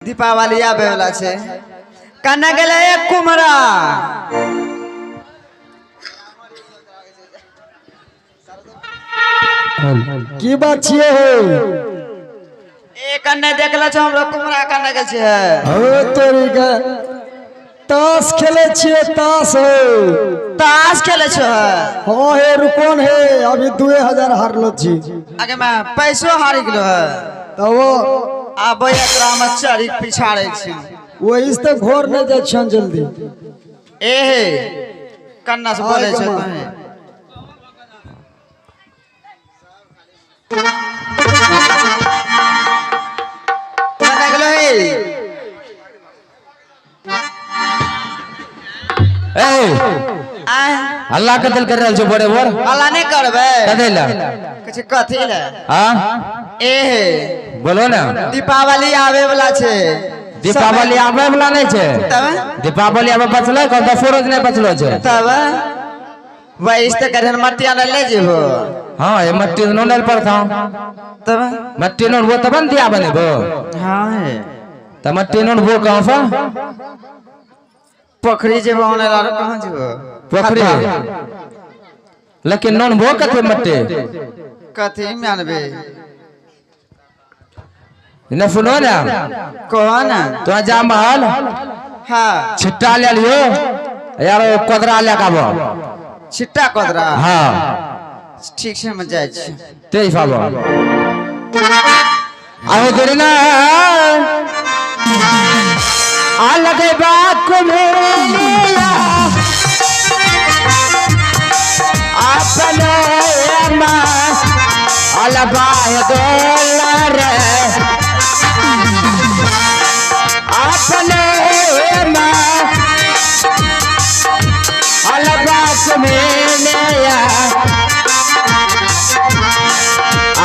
दीपावली आवे वाला छे कने गेले एक कुमरा की बात छिए ए कने देखला छ हमरो कुमरा कने गेल छे हो तोरी के ताश खेले छिए ताश खेले छ हां हे रुकोन हे अभी 2000 हारलो छी आगे में पैसो हारि गेलो है तो वो आबे एकरा में चढ़ी पिछाड़े छी वही से घोर नहीं जाय छन जल्दी ए हे कन्ना से बोले छ तहे कने गेलो हे हल्ला कतल कर रहल छो बड़े बोर हल्ला नहीं करबे कदेला कुछ कथी ले हां ए हे बोलो ना दीपावली आवे वाला छे दीपावली आवे वाला नहीं छे तब दीपावली आवे बचले को दफरोज नहीं बचलो छे तब वही से करे मटिया ले जेबो हां ये मट्टी नो नल पर था तब मट्टी नो वो तबन दिया बने बो हां है त मट्टी नो वो कहां सा पोखरी जेबो ओने लारो कहां जेबो पोखरी लेकिन नोन वो कते मट्टी कथी मानबे न सुनो ना कौन तो जा महल हां छिट्टा ले लियो यार कोदरा ले काबो छिट्टा कोदरा हां ठीक से मत जाय छी तेई फाबो आओ करना आ लगे बात मेला अपने मां अलबाय डॉलर अपने मां अलबात मेला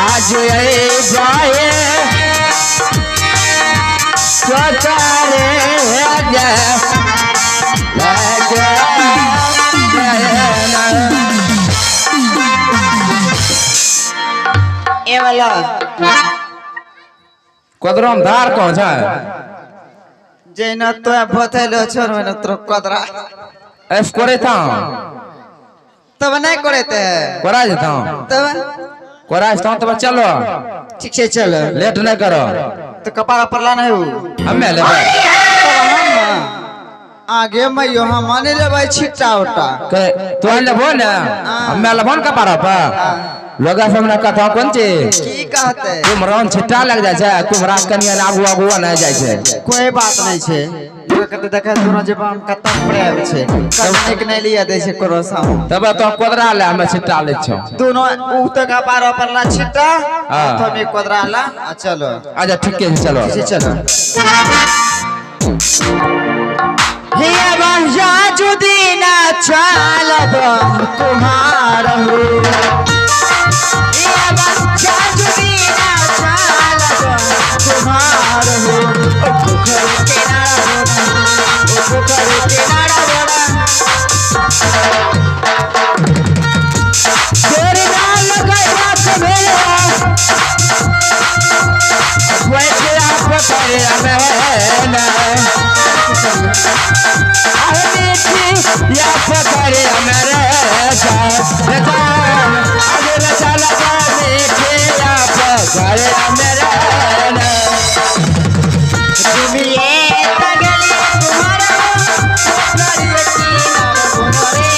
आज ये जाए सतारे ए वाला कोदरम धार कौन छा जेना तो भथैलो छोर में तो कोदरा एफ करे था तब नहीं करते करा जेता तब करा था तब चलो ठीक से चल लेट नहीं करो तो कपारा परला नहीं हो हमें ले आगे मैं यहाँ माने ले भाई छिट्टा उटा तो लेबो ना हमें लेबोन का पारा पा लोगा हमरा कथा कोन चे की कहते कुमरान छिट्टा लग जाय छै कुमरा कनिया आगू आगू नहीं जाय छै कोई बात नहीं छे कहते देखे दोनों जब हम कतम प्रेम छे कने के नहीं लिया दे छे करो साम तब तो कोदरा ले हमें छिट्टा ले छो दोनों उ तो का पार परला छिट्टा तो में कोदरा ला चलो आजा ठीक है चलो चलो हे बंजा जुदीना चालब कुमार हो हे बंजा जुदीना चालब कुमार हो पोखर के नारा तेरे नाल गया सवेरा वैसे आप करे हमें या पकड़े मेरे अगर चला मीठे या पकड़े मेरे तुम ये तगली तुम्हारा पोखरी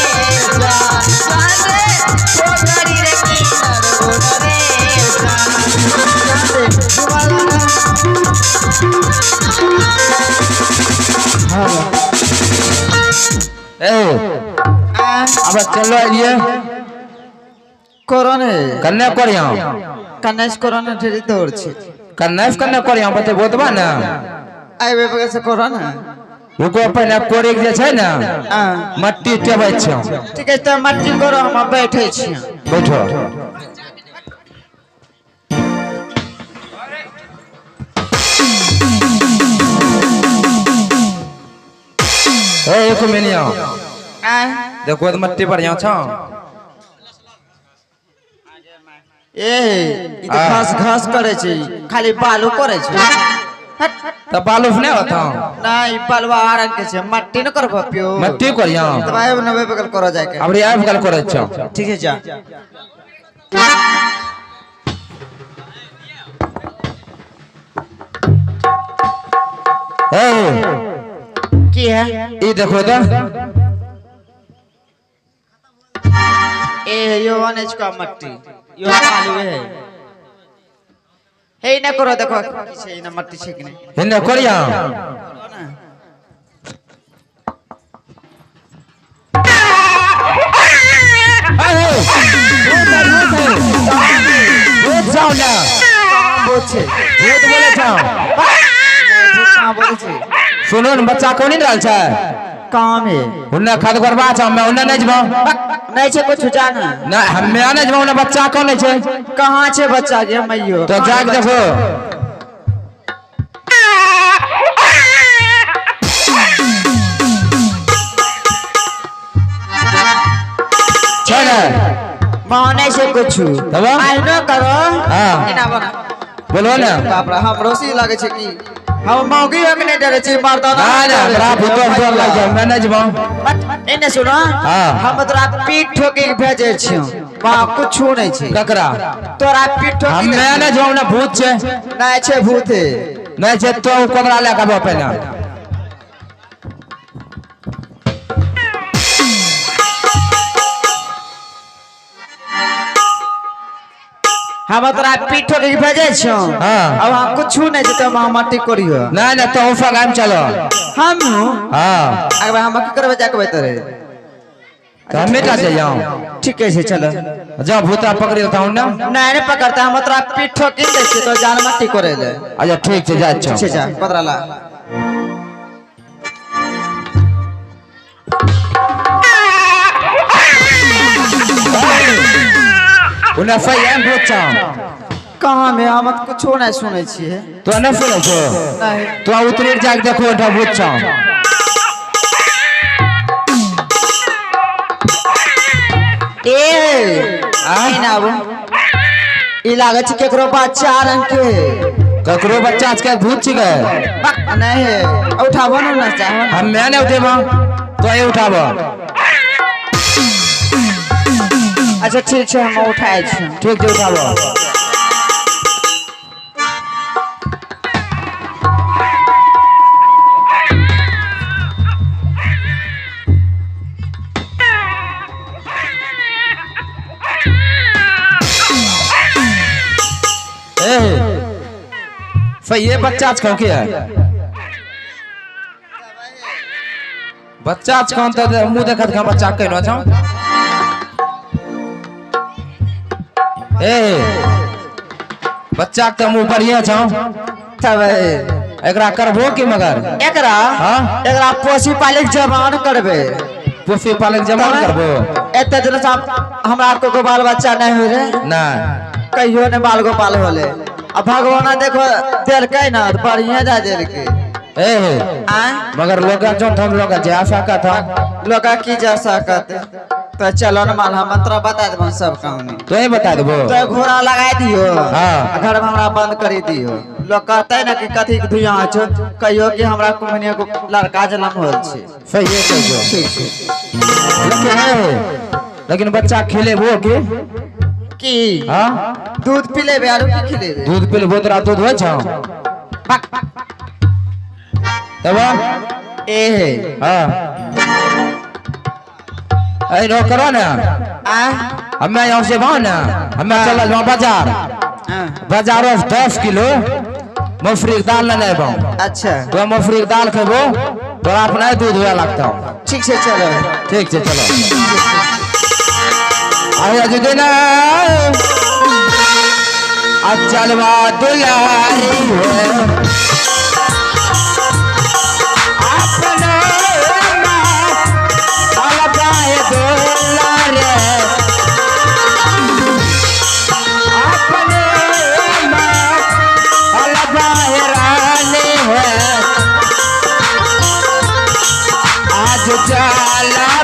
रे अब चलो ये कोरोना कन्या करिया कन्या कोरोना ढेरी दौड़ छे कन्या करिया बते बोतबा ना आइबे बगे से कोरोना रुको पहले कोरे जे छै ना मट्टी टेबै छै ठीक है त मट्टी कोरो हम बैठे छी बैठो ए एक मिनिया देखो तो मट्टी बढ़िया छ ए ई त घास घास करे छै खाली बालू करे छै तो बालूफ नहीं होता नहीं बलवा रंग के छे मट्टी न करबो पियो मट्टी करिया तबाय नबे बगल करो जाके अब रिया बगल करे छ ठीक है जा ए की है ई देखो तो ए यो वनेज का मट्टी यो मालूम है हे न करो देखो की छे न मट्टी छे कि नहीं हिन्ने करिया अरे भूत जाओ ना बोछे भूत बोले जाओ कहां बोले छे सुनो न बच्चा को नहीं डाल छै काम है उन्ने खद करबा छ मैं उन्ने नहीं जबो नहीं छे कुछ जाना ना हम्मे आने जबो उन्ने बच्चा को नहीं छै कहां छे बच्चा के मैयो तो जाग देखो चले माने से कुछ तब आई न करो हां इना बना बोलो ना बाप रे हम रोसी लागे छे की हम मौगी हो के नहीं डरे छी मारता ना ना बड़ा भूत डर लग जा मैं नहीं जबो एने सुनो हां हम तोरा पीठ ठोके के भेजे छी वहां कुछ नहीं छे ककरा तोरा पीठ ठोके हम मैं नहीं जबो ना भूत छै नहीं छे भूत है नहीं छै तो कोबरा ले के पहिना हम तोरा पीठ ठोके के भेजे छी हां अब हम कुछ नहीं छे तो हम मट्टी करियो ना ना तो उफा काम चलो हम हां अगर हम की करबे जाके बेतरे तो हम बेटा से जाओ ठीक है चलो जा भूता पकड़ लेता हूं ना नहीं पकड़ता हम तोरा पीठ ठोके दे छी तो जान मट्टी करे ले अच्छा ठीक छै जा अच्छा ठीक जा पकड़ा ला उन्हें सही है भूत छ कहां में हम कुछ नहीं सुने छी तो न सुनो छो नहीं तो उतरे जाके देखो एटा भूत छ ए आई ना वो ई लागे छ केकरो बच्चा रंग के ककरो बच्चा आज के भूत छिके नहीं उठाबो ना चाहो हम मैं नहीं उठेबो तो ये उठाबो अच्छा ठीक है हम उठाए छी ठीक छै उठाबो ए सही है बच्चा आज कौन के है बच्चा आज कौन तो मुंह देखत का बच्चा कहनो छ ए बच्चा के मुंह बढ़िया छ तब एकरा करबो कि मगर एकरा हां एकरा पोसी पाले जवान करबे पोसी पालक जमा करबो एते दिन से हमरा को बाल बच्चा नहीं हो रे ना कहियो ने बाल गोपाल होले अब भगवान देखो देल के ना बढ़िया जा देल के ए आ मगर लोग जो हम लोग जा सकत था लोग की जा सकत तो चलो न माल हम मंत्र बता देबो सब कहानी तो ही बता देबो तो घोड़ा लगा दियो हाँ। घर में हमरा बंद कर दियो लोग कहते ना कि कथी के धुइया छ कहियो कि हमरा कुमनिया को लड़का जन्म होल छै सही है जो ठीक छै लेकिन बच्चा खेले वो के की हां दूध पी लेबे आरो की खिलेबे दूध पीले बहुत रात दूध होय छ तब ए हां ए रो करो ना आ हमें यहाँ से भाव ना हमें चल जाओ बाजार बाजार में 10 किलो मफरी दाल ले पाऊं अच्छा तो मफरी दाल खेबो तो अपना दूध हुआ लगता ठीक से चलो ठीक है चलो आया जो देना अचलवा दुलारी है अपना अलगाए दुलारे अपने अलगाए रानी है आज जाला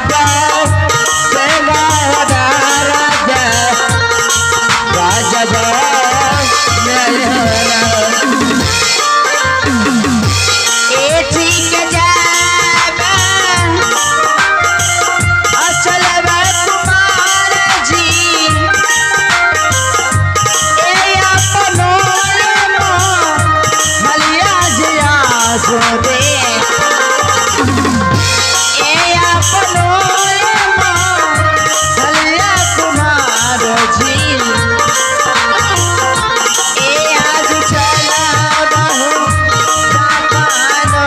गोरे ए अपनो सलिया कुमार जी ए आज चला बहु जापानो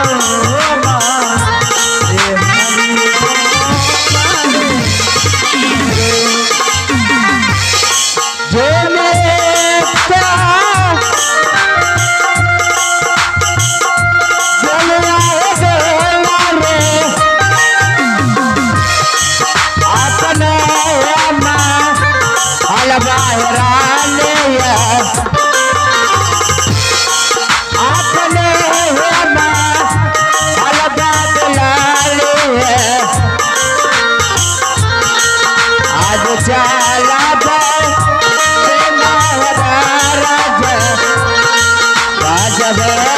जो मेरे प्यार जलवा देला रे अपने अम्मा अलबाहराने अपने अम्मा अलबादलाले आज चला राजा राजा